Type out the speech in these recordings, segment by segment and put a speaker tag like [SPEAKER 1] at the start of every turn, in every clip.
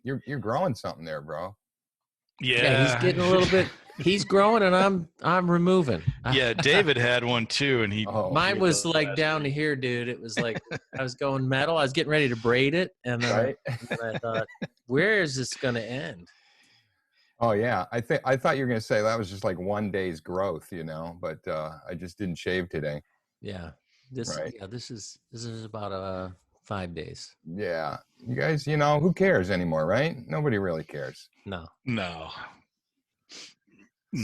[SPEAKER 1] you're growing something there, bro.
[SPEAKER 2] Yeah, he's getting a little bit. He's growing, and I'm removing.
[SPEAKER 3] Yeah, David had one too, and
[SPEAKER 2] mine was like down to here, dude. It was like I was going metal. I was getting ready to braid it, and then I thought, where is this going to end?
[SPEAKER 1] Oh yeah, I thought you were going to say that was just like one day's growth, but I just didn't shave today.
[SPEAKER 2] Yeah, this is about 5 days.
[SPEAKER 1] Yeah, you guys, who cares anymore, right? Nobody really cares.
[SPEAKER 2] No.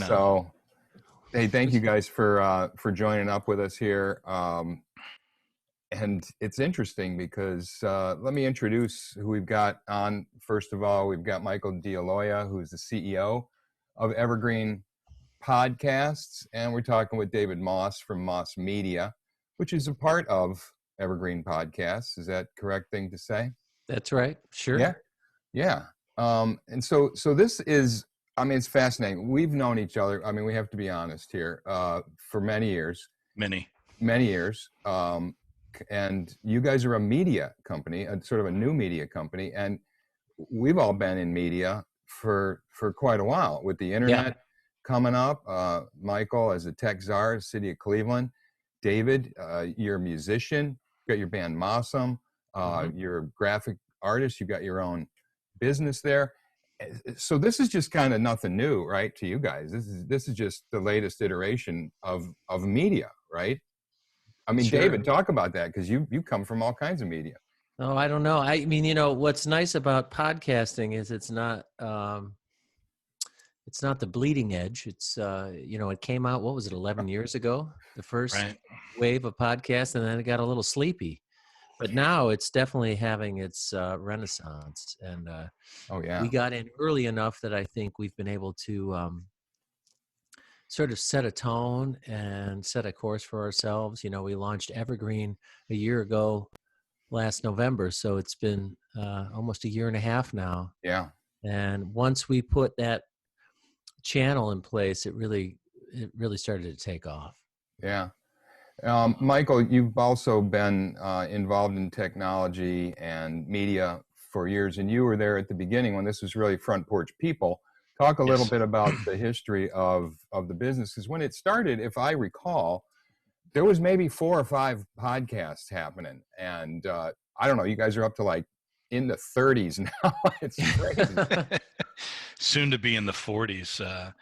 [SPEAKER 1] So, hey, thank you guys for joining up with us here. And it's interesting because let me introduce who we've got on. First of all, we've got Michael DeAloia, who's the CEO of Evergreen Podcasts, and we're talking with David Moss from Moss Media, which is a part of Evergreen Podcasts. Is that correct thing to say?
[SPEAKER 2] That's right. Sure.
[SPEAKER 1] Yeah. And so this is, it's fascinating. We've known each other. We have to be honest here, for many years.
[SPEAKER 3] Many
[SPEAKER 1] years. And you guys are a media company, sort of a new media company. And we've all been in media for quite a while with the internet coming up. Michael, as a tech czar, city of Cleveland. David, you're a musician. You got your band Mossum. You're a graphic artist. You got your own business there. So this is just kind of nothing new, right, to you guys. This is just the latest iteration of media, right? Sure. David, talk about that, because you come from all kinds of media.
[SPEAKER 2] Oh, I don't know. What's nice about podcasting is it's not the bleeding edge. It's it came out, what was it, 11 years ago, the first wave of podcasts, and then it got a little sleepy. But now it's definitely having its renaissance, and we got in early enough that I think we've been able to sort of set a tone and set a course for ourselves. We launched Evergreen a year ago last November, so it's been almost a year and a half now.
[SPEAKER 1] Yeah.
[SPEAKER 2] And once we put that channel in place, it really started to take off.
[SPEAKER 1] Yeah. Michael, you've also been involved in technology and media for years, and you were there at the beginning when this was really Front Porch People. Talk a little bit about the history of the business, because when it started, if I recall, there was maybe 4 or 5 podcasts happening, and I don't know, you guys are up to like in the 30s now. It's crazy.
[SPEAKER 3] Soon to be in the 40s.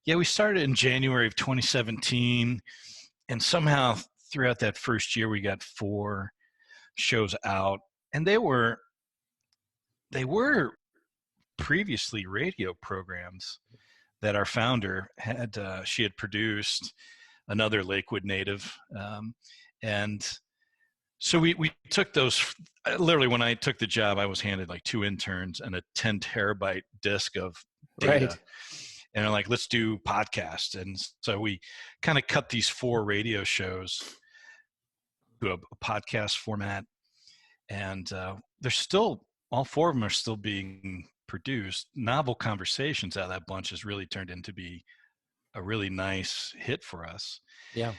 [SPEAKER 3] We started in January of 2017, and somehow throughout that first year we got 4 shows out, and they were previously radio programs that our founder had. She had produced, another Lakewood native, and so we took those. Literally, when I took the job, I was handed like 2 interns and a 10 terabyte disk of data, and they're like, let's do podcasts. And so we kind of cut these 4 radio shows to a podcast format, and they're still, all 4 of them are still being produced. Novel Conversations out of that bunch has really turned into be a really nice hit for us.
[SPEAKER 2] Yeah.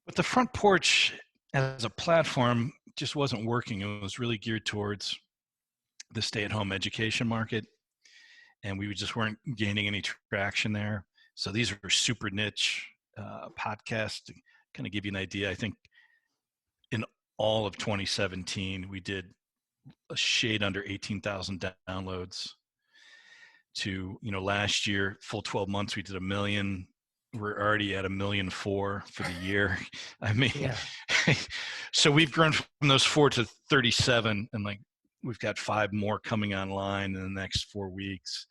[SPEAKER 3] But the Front Porch as a platform just wasn't working. It was really geared towards the stay-at-home education market, and we just weren't gaining any traction there. So these were super niche podcasts. To kind of give you an idea, I think in all of 2017, we did a shade under 18,000 downloads. To last year, full 12 months, we did 1 million. We're already at 1.4 million for the year. So we've grown from those 4 to 37, and like we've got 5 more coming online in the next 4 weeks.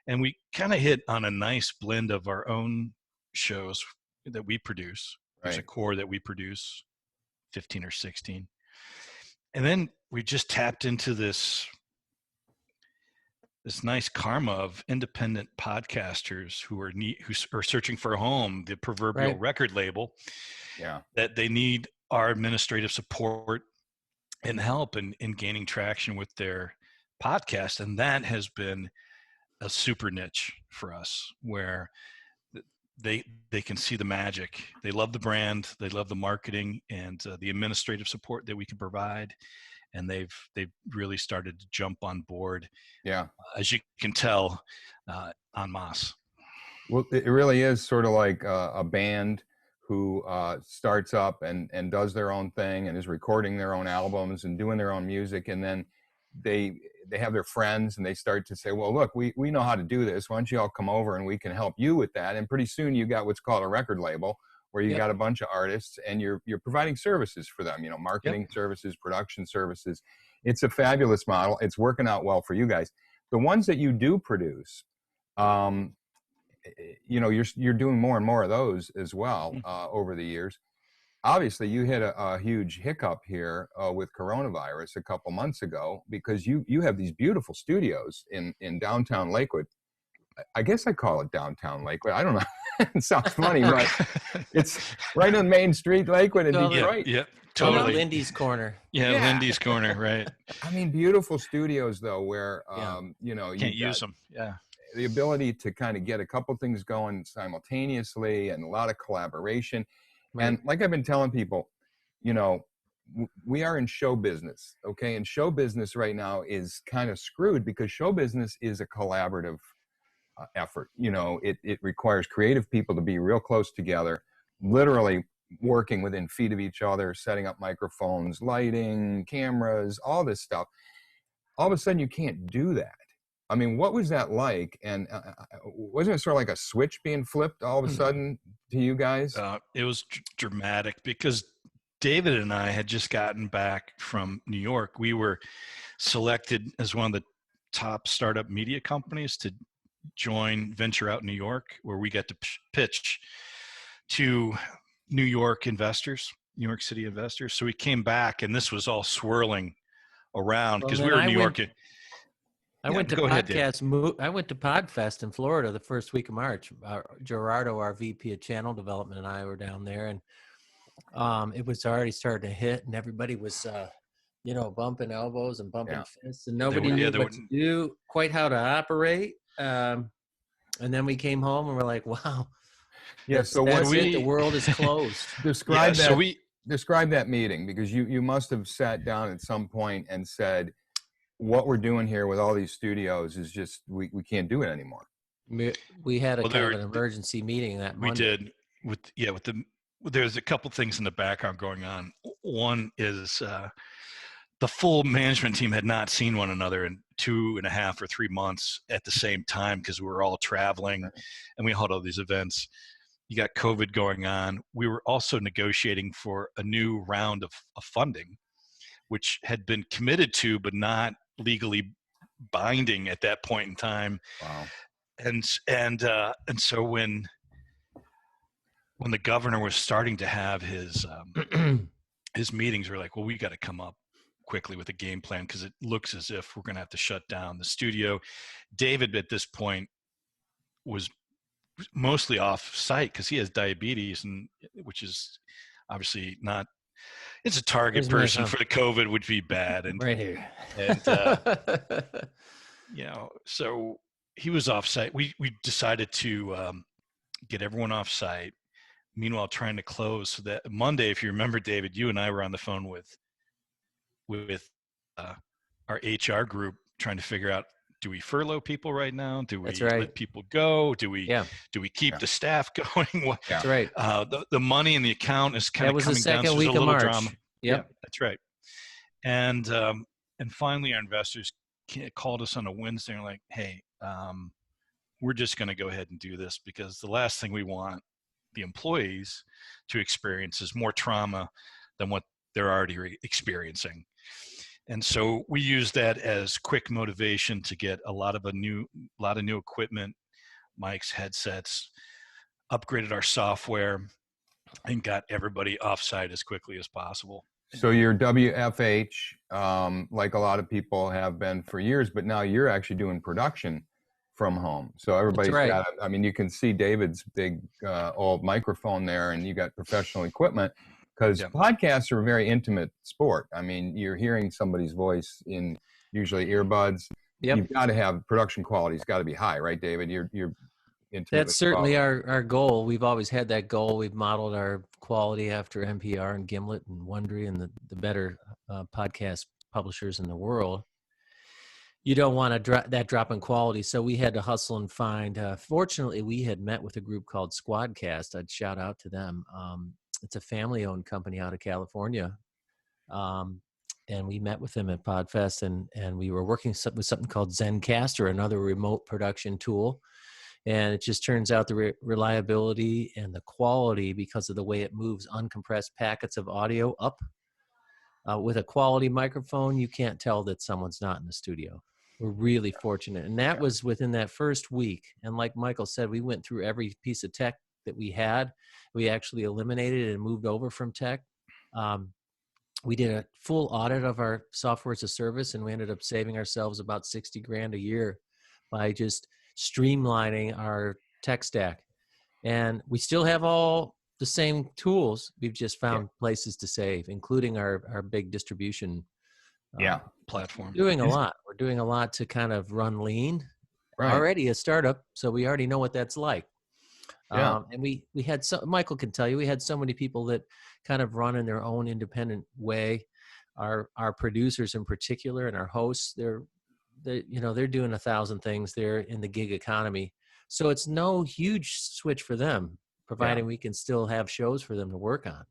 [SPEAKER 3] And we kind of hit on a nice blend of our own shows that we produce. There's a core that we produce, 15 or 16. And then we just tapped into this nice karma of independent podcasters who are searching for a home, the proverbial record label, that they need our administrative support and help in gaining traction with their podcast. And that has been a super niche for us, where they can see the magic. They love the brand, they love the marketing and the administrative support that we can provide. and they've really started to jump on board.
[SPEAKER 1] Yeah,
[SPEAKER 3] as you can tell, en masse.
[SPEAKER 1] well, it really is sort of like a band who starts up and does their own thing and is recording their own albums and doing their own music, and then they have their friends and they start to say, well, look, we know how to do this. Why don't you all come over and we can help you with that? And pretty soon you got what's called a record label, where you got a bunch of artists and you're providing services for them, marketing services, production services. It's a fabulous model. It's working out well for you guys. The ones that you do produce, you're doing more and more of those as well over the years. Obviously, you hit a huge hiccup here with coronavirus a couple months ago, because you have these beautiful studios in downtown Lakewood. I guess I call it downtown Lakewood. I don't know. It sounds funny, but it's right on Main Street, Lakewood in Detroit.
[SPEAKER 3] Yeah, totally.
[SPEAKER 2] Lindy's Corner.
[SPEAKER 3] Yeah, Lindy's Corner, right.
[SPEAKER 1] I mean, beautiful studios, though, where, you
[SPEAKER 3] can't use them. Yeah.
[SPEAKER 1] The ability to kind of get a couple things going simultaneously and a lot of collaboration. Right. And like I've been telling people, we are in show business, okay? And show business right now is kind of screwed, because show business is a collaborative effort. It requires creative people to be real close together, literally working within feet of each other, setting up microphones, lighting, cameras, all this stuff. All of a sudden, you can't do that. I mean, what was that like? And wasn't it sort of like a switch being flipped all of a sudden to you guys?
[SPEAKER 3] It was dramatic, because David and I had just gotten back from New York. We were selected as one of the top startup media companies to venture out in New York, where we get to pitch to New York City investors. So we came back, and this was all swirling around, because we were in New York.
[SPEAKER 2] I went to Podfest in Florida the first week of March. Gerardo, our VP of Channel Development, and I were down there, and it was already starting to hit, and everybody was, bumping elbows and bumping fists, and nobody knew what to do, quite how to operate. And then we came home and we're like, wow.
[SPEAKER 1] Yeah. So the
[SPEAKER 2] world is closed.
[SPEAKER 1] Describe that meeting, because you must have sat down at some point and said, what we're doing here with all these studios is just, we can't do it anymore.
[SPEAKER 2] We had an emergency meeting that Monday.
[SPEAKER 3] We did there's a couple things in the background going on. One is the full management team had not seen one another in 2.5 or 3 months at the same time, because we were all traveling and we had all these events. You got COVID going on. We were also negotiating for a new round of funding, which had been committed to, but not legally binding at that point in time.
[SPEAKER 1] Wow.
[SPEAKER 3] And so when the governor was starting to have his meetings, we're like, well, we got to come up quickly with a game plan, because it looks as if we're going to have to shut down the studio. David at this point was mostly off site because he has diabetes, and which is obviously not. It's a target person for the COVID, would be bad. And
[SPEAKER 2] right here.
[SPEAKER 3] And so he was off site. We decided to get everyone off site. Meanwhile, trying to close, so that Monday, if you remember, David, you and I were on the phone with our HR group, trying to figure out, do we furlough people right now? Do we let people go? Do we keep the staff going?
[SPEAKER 2] That's right.
[SPEAKER 3] The money in the account is kind of coming down.
[SPEAKER 2] That was the second week of March.
[SPEAKER 3] Drama. Yeah, that's right. And finally, our investors called us on a Wednesday and were like, hey, we're just going to go ahead and do this, because the last thing we want the employees to experience is more trauma than what they're already experiencing. And so we used that as quick motivation to get a lot of new equipment, mics, headsets, upgraded our software, and got everybody offsite as quickly as possible.
[SPEAKER 1] So you're WFH, like a lot of people have been for years, but now you're actually doing production from home. So everybody's got, I mean, you can see David's big old microphone there, and you got professional equipment, because podcasts are a very intimate sport. I mean, you're hearing somebody's voice in usually earbuds. You've got to have production quality. It's got to be high, right, David? You're intimate.
[SPEAKER 2] That's certainly our goal. We've always had that goal. We've modeled our quality after NPR and Gimlet and Wondery and the better podcast publishers in the world, you don't want that drop in quality. So we had to hustle and find. Fortunately, we had met with a group called Squadcast. I'd shout out to them. It's a family-owned company out of California, and we met with them at PodFest, and we were working with something called Zencaster, another remote production tool. And it just turns out the reliability and the quality, because of the way it moves uncompressed packets of audio up. With a quality microphone, you can't tell that someone's not in the studio. We're really fortunate. And that was within that first week. And like Michael said, we went through every piece of tech that we had. We actually eliminated and moved over from tech. We did a full audit of our software as a service, and we ended up saving ourselves about $60,000 a year by just streamlining our tech stack. And we still have all the same tools. We've just found places to save, including our big distribution
[SPEAKER 3] platform.
[SPEAKER 2] We're doing a lot to kind of run lean.
[SPEAKER 1] Right.
[SPEAKER 2] Already a startup, so we already know what that's like.
[SPEAKER 1] Yeah.
[SPEAKER 2] And we had Michael can tell you, we had so many people that kind of run in their own independent way. Our producers in particular, and our hosts, they're doing 1,000 things. They're in the gig economy, so it's no huge switch for them, providing we can still have shows for them to work on.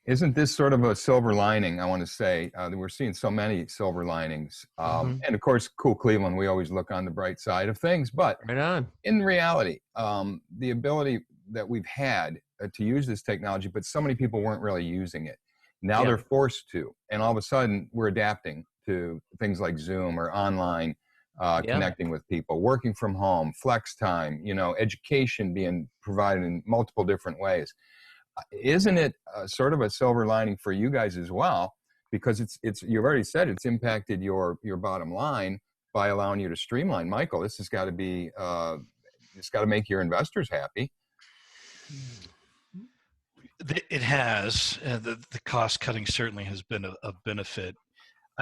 [SPEAKER 1] Isn't this sort of a silver lining? I want to say we're seeing so many silver linings, and of course, CoolCleveland. We always look on the bright side of things, but
[SPEAKER 2] right on.
[SPEAKER 1] In reality, the ability that we've had to use this technology, but so many people weren't really using it. Now they're forced to, and all of a sudden, we're adapting to things like Zoom or online connecting with people, working from home, flex time, education being provided in multiple different ways. Isn't it sort of a silver lining for you guys as well? Because it's you've already said it's impacted your bottom line by allowing you to streamline. Michael, this has got to be it's got to make your investors happy.
[SPEAKER 3] It has. The cost cutting certainly has been a benefit.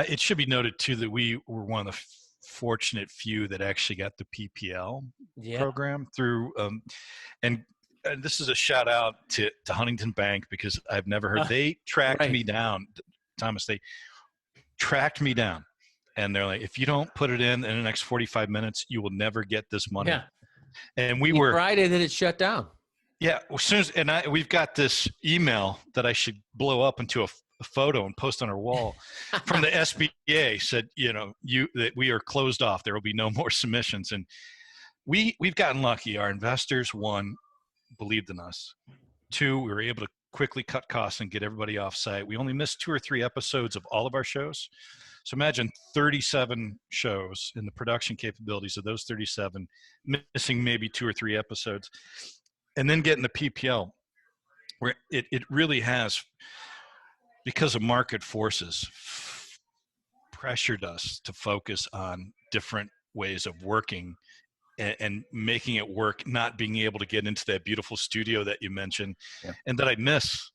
[SPEAKER 3] It should be noted too that we were one of the fortunate few that actually got the PPL program through, and this is a shout out to Huntington Bank, because I've never heard, they tracked me down, Thomas, they tracked me down, and they're like, if you don't put it in the next 45 minutes, you will never get this money.
[SPEAKER 2] Yeah.
[SPEAKER 3] And we were
[SPEAKER 2] Friday that it shut down. Yeah.
[SPEAKER 3] As soon as, we've got this email that I should blow up into a photo and post on our wall from the SBA said, that we are closed off. There will be no more submissions. And we've gotten lucky. Our investors, one, believed in us. Two, we were able to quickly cut costs and get everybody off site. We only missed 2 or 3 episodes of all of our shows. So imagine 37 shows and the production capabilities of those 37, missing maybe 2 or 3 episodes, and then getting the PPL, where it really has, because of market forces, pressured us to focus on different ways of working and making it work, not being able to get into that beautiful studio that you mentioned and that I miss.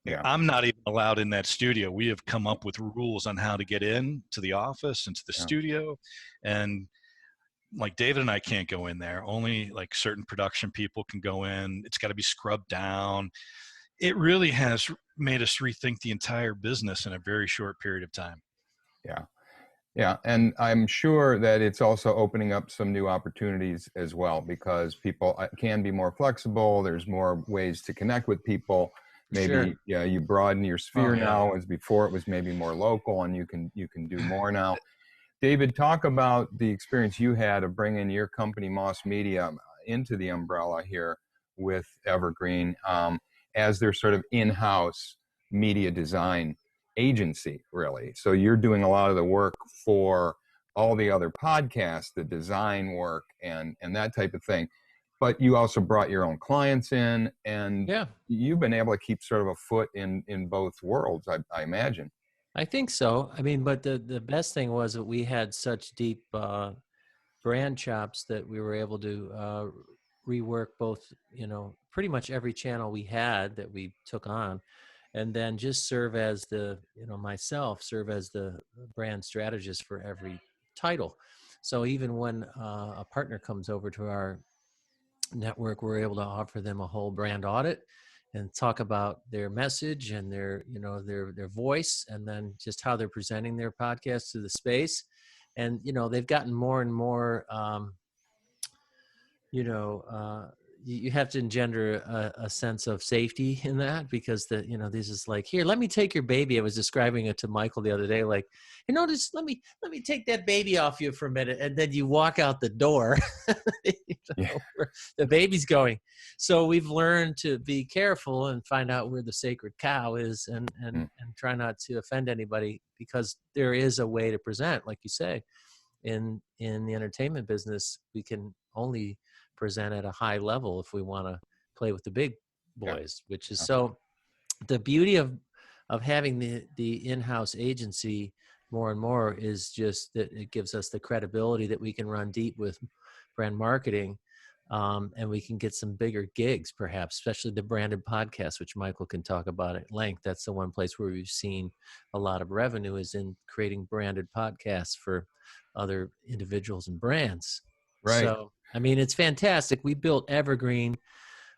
[SPEAKER 3] Yeah. I'm not even allowed in that studio. We have come up with rules on how to get in to the office and to the studio. And like David and I can't go in there. Only like certain production people can go in. It's got to be scrubbed down. It really has made us rethink the entire business in a very short period of time.
[SPEAKER 1] Yeah. Yeah, and I'm sure that it's also opening up some new opportunities as well, because people can be more flexible. There's more ways to connect with people. Maybe you broaden your sphere now, as before it was maybe more local, and you can do more now. David, talk about the experience you had of bringing your company, Moss Media, into the umbrella here with Evergreen as their sort of in-house media design agency, really. So you're doing a lot of the work for all the other podcasts, the design work and that type of thing. But you also brought your own clients in, and you've been able to keep sort of a foot in both worlds, I imagine.
[SPEAKER 2] I think so. I mean, but the best thing was that we had such deep brand chops that we were able to rework both, pretty much every channel we had that we took on. And then just serve as myself serve as the brand strategist for every title. So even when a partner comes over to our network, we're able to offer them a whole brand audit and talk about their message and their, you know, their voice, and then just how they're presenting their podcast to the space. And, you know, they've gotten more and more, you know, you have to engender a sense of safety in that, because you know, this is like, here, let me take your baby. I was describing it to Michael the other day, like, you know, just let me take that baby off you for a minute. And then you walk out the door, you know, where the baby's going. So we've learned to be careful and find out where the sacred cow is, and try not to offend anybody, because there is a way to present, like you say. In the entertainment business, we can only present at a high level if we want to play with the big boys, which is so. The beauty of having the in-house agency more and more is just that it gives us the credibility that we can run deep with brand marketing, and we can get some bigger gigs, perhaps, especially the branded podcast, which Michael can talk about at length. That's the one place where we've seen a lot of revenue, is in creating branded podcasts for other individuals and brands.
[SPEAKER 1] Right.
[SPEAKER 2] So, I mean, it's fantastic. We built Evergreen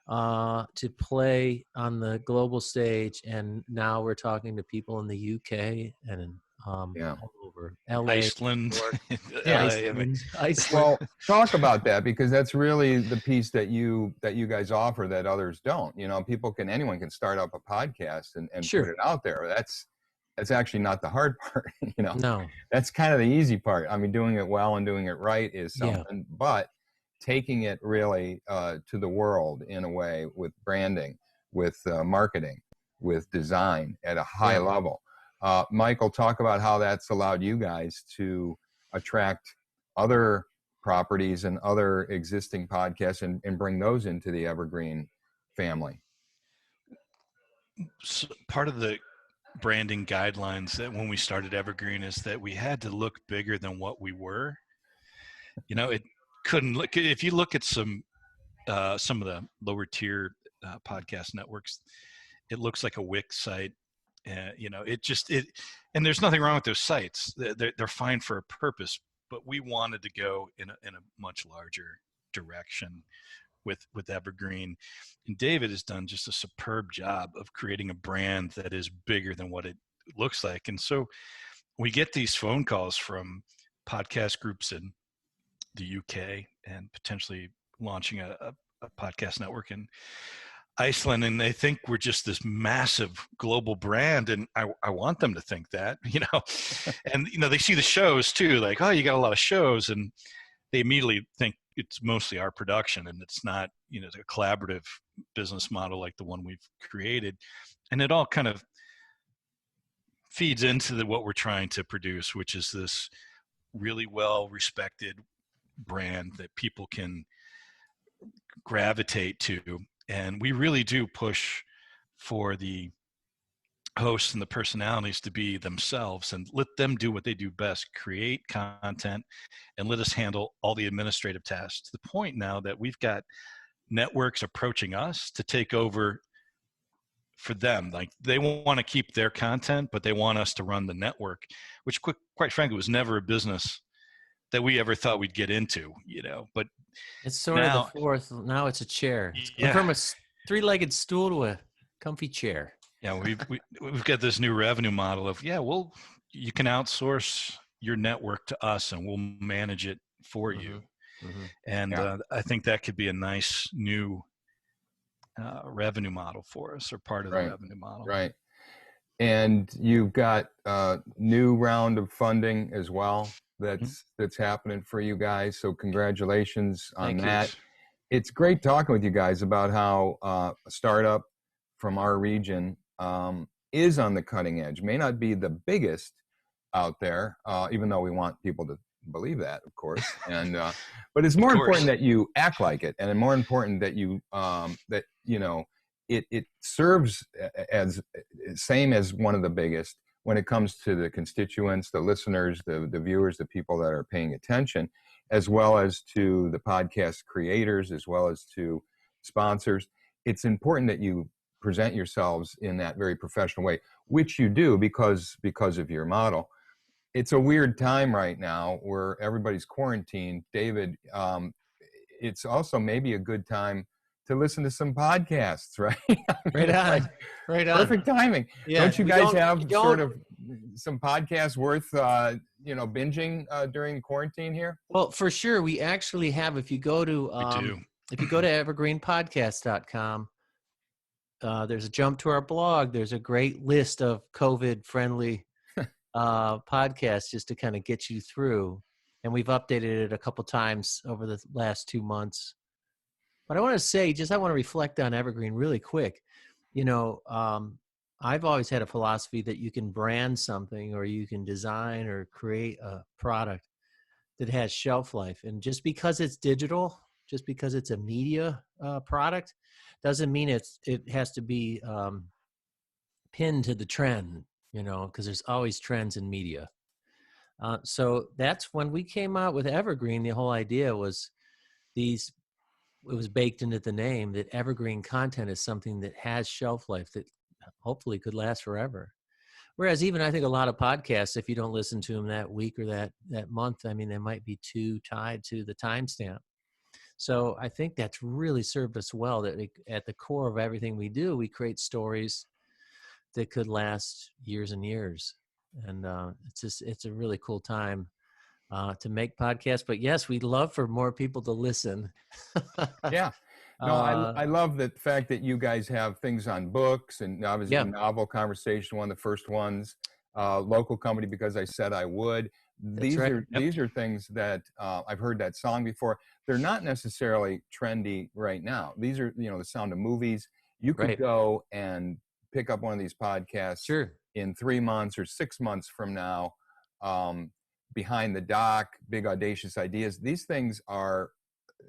[SPEAKER 2] to play on the global stage, and now we're talking to people in the UK and all over LA,
[SPEAKER 3] Iceland.
[SPEAKER 2] Iceland.
[SPEAKER 1] Well, talk about that, because that's really the piece that you guys offer that others don't. You know, anyone can start up a podcast and
[SPEAKER 2] Sure.
[SPEAKER 1] put it out there. That's actually not the hard part. You know,
[SPEAKER 2] No,
[SPEAKER 1] that's kind of the easy part. I mean, doing it well and doing it right is something, but taking it really to the world in a way, with branding, with marketing, with design at a high level. Michael, talk about how that's allowed you guys to attract other properties and other existing podcasts and bring those into the Evergreen family.
[SPEAKER 3] So part of the branding guidelines that when we started Evergreen is that we had to look bigger than what we were. You know, it couldn't look, if you look at some of the lower tier podcast networks, it looks like a Wix site. You know, and there's nothing wrong with those sites. They're fine for a purpose, but we wanted to go in a much larger direction with Evergreen. And David has done just a superb job of creating a brand that is bigger than what it looks like. And so we get these phone calls from podcast groups in the UK and potentially launching a podcast network in Iceland, and they think we're just this massive global brand, and I want them to think that, you know. And you know, they see the shows too, like, oh, you got a lot of shows, and they immediately think it's mostly our production, and it's not, you know, it's a collaborative business model like the one we've created. And it all kind of feeds into what we're trying to produce, which is this really well respected brand that people can gravitate to. And we really do push for the hosts and the personalities to be themselves and let them do what they do best, create content, and let us handle all the administrative tasks, to the point now that we've got networks approaching us to take over for them. Like, they want to keep their content, but they want us to run the network, which quite frankly was never a business that we ever thought we'd get into, you know. But
[SPEAKER 2] it's sort of the fourth. Now it's a chair. It's from a three-legged stool to a comfy chair.
[SPEAKER 3] Yeah, we've got this new revenue model of, you can outsource your network to us and we'll manage it for you. Mm-hmm. And I think that could be a nice new revenue model for us, or part of the revenue model.
[SPEAKER 1] Right. And you've got a new round of funding as well that's happening for you guys. So congratulations on that. It's great talking with you guys about how a startup from our region is on the cutting edge. May not be the biggest out there, even though we want people to believe that, of course. And but it's more important that you act like it, and more important that you that you know it serves as same as one of the biggest when it comes to the constituents, the listeners, the viewers, the people that are paying attention, as well as to the podcast creators, as well as to sponsors. It's important that you present yourselves in that very professional way, which you do because of your model. It's a weird time right now where everybody's quarantined. David, it's also maybe a good time to listen to some podcasts, right?
[SPEAKER 2] Right on. Right on.
[SPEAKER 1] Perfect timing.
[SPEAKER 2] Yeah,
[SPEAKER 1] don't you guys have sort of some podcasts worth, binging during quarantine here?
[SPEAKER 2] Well, for sure. We actually have, if you go to evergreenpodcast.com, there's a jump to our blog. There's a great list of COVID-friendly podcasts just to kind of get you through. And we've updated it a couple times over the last 2 months. But I want to say, I want to reflect on Evergreen really quick. I've always had a philosophy that you can brand something, or you can design or create a product that has shelf life. And just because it's digital, just because it's a media product, doesn't mean it has to be pinned to the trend, because there's always trends in media. So that's when we came out with Evergreen. The whole idea was it was baked into the name that evergreen content is something that has shelf life that hopefully could last forever. Whereas even I think a lot of podcasts, if you don't listen to them that week or that month, I mean, they might be too tied to the timestamp. So I think that's really served us well, that at the core of everything we do, we create stories that could last years and years. And it's a really cool time to make podcasts. But yes, we'd love for more people to listen.
[SPEAKER 1] Yeah. No, I love the fact that you guys have things on books, and obviously Novel Conversation, one of the first ones, local company, Because I Said I Would. These are things that I've heard that song before. They're not necessarily trendy right now. These are, the sound of movies. You could go and pick up one of these podcasts in 3 months or 6 months from now. Behind the Dock, Big Audacious Ideas. These things are,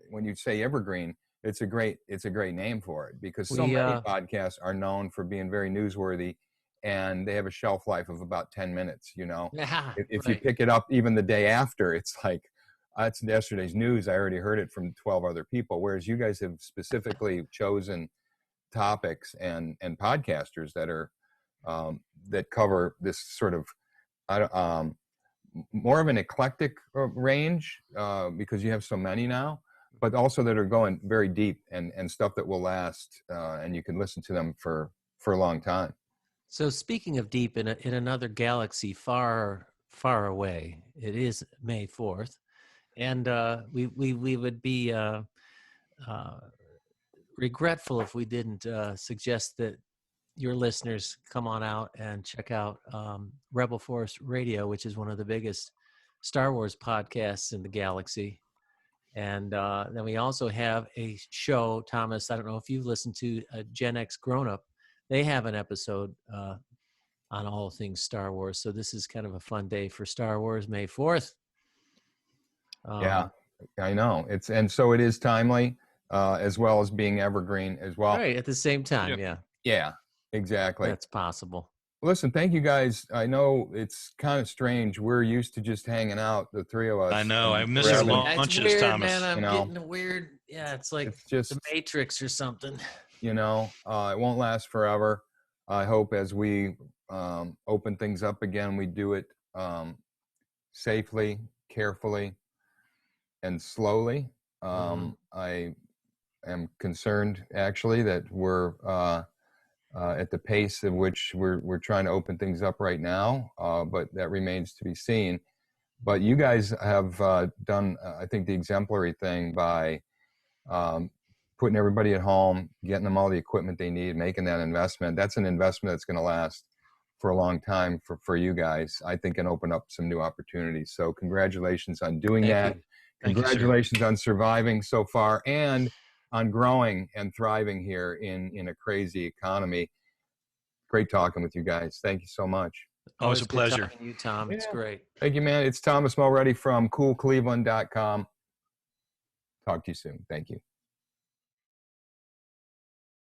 [SPEAKER 1] when you say evergreen, it's a great name for it, because so many podcasts are known for being very newsworthy, and they have a shelf life of about 10 minutes. If you pick it up even the day after, it's like, that's yesterday's news. I already heard it from 12 other people. Whereas you guys have specifically chosen topics and podcasters that are that cover this sort of more of an eclectic range, because you have so many now, but also that are going very deep and stuff that will last, and you can listen to them for a long time.
[SPEAKER 2] So speaking of deep, in another galaxy far, far away, it is May 4th, and we would be regretful if we didn't suggest that your listeners come on out and check out Rebel Force Radio, which is one of the biggest Star Wars podcasts in the galaxy. And then we also have a show, Thomas, I don't know if you've listened to Gen X Grown Up. They have an episode on all things Star Wars. So this is kind of a fun day for Star Wars, May 4th.
[SPEAKER 1] Yeah, I know. So it is timely, as well as being evergreen as well.
[SPEAKER 2] Right, at the same time,
[SPEAKER 1] Yeah, exactly.
[SPEAKER 2] That's possible.
[SPEAKER 1] Listen, thank you guys. I know it's kind of strange. We're used to just hanging out, the three of us.
[SPEAKER 3] I know. I miss our lunches,
[SPEAKER 2] weird,
[SPEAKER 3] Thomas.
[SPEAKER 2] Man, I'm getting weird. Yeah, it's like just the Matrix or something.
[SPEAKER 1] It won't last forever. I hope as we open things up again, we do it safely, carefully, and slowly. I am concerned, actually, that we're at the pace at which we're trying to open things up right now, but that remains to be seen. But you guys have done, I think, the exemplary thing by putting everybody at home, getting them all the equipment they need, making that investment. That's an investment that's going to last for a long time for you guys, I think, and open up some new opportunities. So congratulations on doing that. Congratulations on surviving so far, and on growing and thriving here in a crazy economy. Great talking with you guys. Thank you so much.
[SPEAKER 3] Always a pleasure.
[SPEAKER 2] Talking to you, Tom. It's great.
[SPEAKER 1] Thank you, man. It's Thomas Mulready from CoolCleveland.com. Talk to you soon. Thank you.